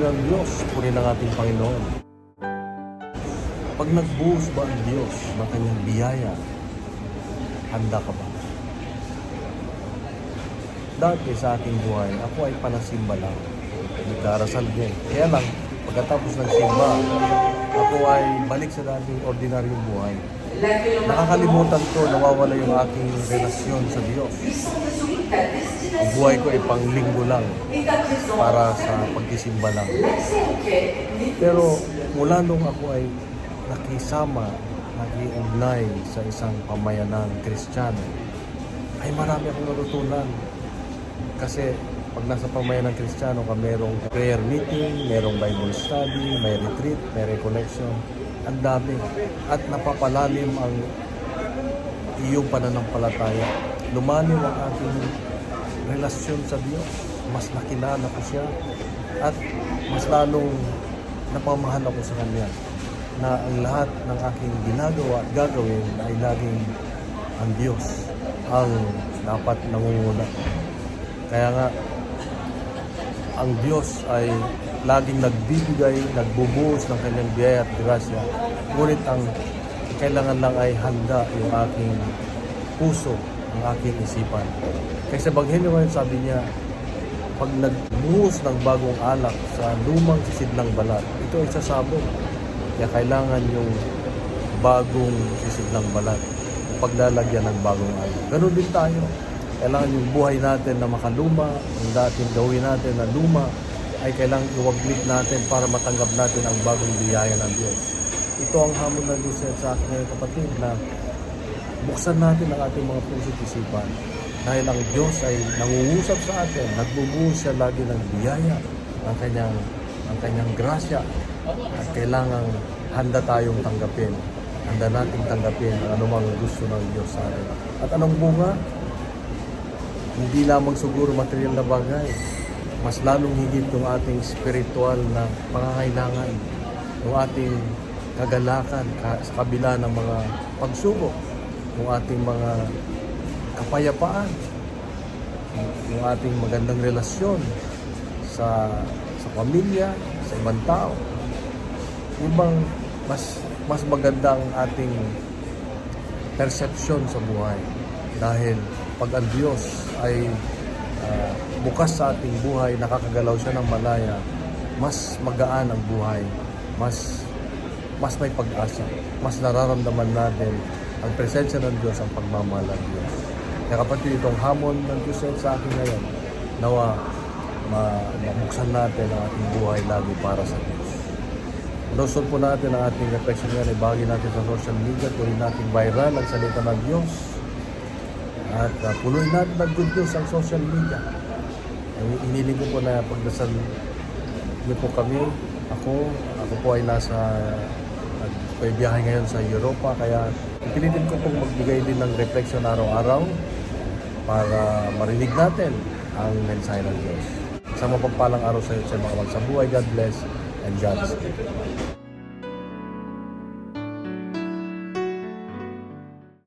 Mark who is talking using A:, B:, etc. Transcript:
A: ng Diyos, purihin ng ating Panginoon. Pag nagbuhos ba ang Diyos ng kanyang biyaya, handa ka ba? Dati sa ating buhay, ako ay panasimba lang. Nagdarasal din. Kaya lang, pagkatapos ng simba, ako ay balik sa dating ordinaryong buhay. Nakakalimutan ko, nawawala yung aking relasyon sa Diyos. Ang buhay ko ay panglinggo lang para sa pagsisimba lang. Pero mula nung ako ay nakisama, nakiugnay sa isang pamayanang Kristiyano, ay marami akong natutunan. Kasi pag nasa pamayanang Kristiyano ka, merong prayer meeting, merong Bible study, may retreat, may recollection. Ang dami. At napapalalim ang iyong pananampalataya. Lumalim ang ating relasyon sa Diyos. Mas nakilala ko siya. At mas lalong napamahal ako sa Kanya. Na ang lahat ng aking ginagawa at gagawin ay laging ang Diyos ang dapat nangunguna. Kaya nga, ang Diyos ay laging nagbibigay, nagbubuhos ng kanyang biyaya at grasya. Ngunit ang kailangan lang ay handa yung aking puso, ang aking isipan. Kaya sa Ebanghelyo ngayon sabi niya, pag nagbuhos ng bagong alak sa lumang sisidlang balat, ito ay sasabog. Kaya kailangan yung bagong sisidlang balat, paglalagyan ng bagong alak. Ganun din tayo. Kailangan yung buhay natin na makaluma, ang dating gawin natin na luma, ay kailangang iwaglit natin para matanggap natin ang bagong biyaya ng Diyos. Ito ang hamon ng Diyos sa akin ngayon, kapatid, na buksan natin ang ating mga puso at isipan. Dahil ang Diyos ay nangungusap sa atin, nagbubuhos siya lagi ng biyaya, ang kanyang grasya, at kailangang handa tayong tanggapin. Handa nating tanggapin ang anumang gusto ng Diyos sa atin. At anong bunga? Hindi lamang siguro material na bagay, mas lalong higit yung ating spiritual na pangangailangan, yung ating kagalakan sa kabila ng mga pagsubok, yung ating mga kapayapaan, yung ating magandang relasyon sa pamilya, sa ibang tao. Mas maganda ang ating perception sa buhay. Dahil pag ang Diyos ay bukas sa ating buhay, nakakagalaw siya ng malaya, mas magaan ang buhay, mas may pag-asa, mas nararamdaman natin ang presensya ng Diyos, ang pagmamahal ng Diyos. Kaya kapatid, itong hamon ng Diyos sa akin ngayon, nawa mabuksan natin ang ating buhay lagi para sa Diyos. Lusot po natin ang ating reflection ngayon, ibahagi natin sa social media, tuloy natin viral ang salita ng Diyos. At punuin natin ng good news ang social media. Iniling ko po na pagdasal niyo po kami. Ako po ay may biyahe ngayon sa Europa. Kaya pilitin ko pong magbigay din ng reflection araw-araw para marinig natin ang mensahe ng Diyos. Sa mapagpalang araw sa mga magsabuhay. God bless and God speed.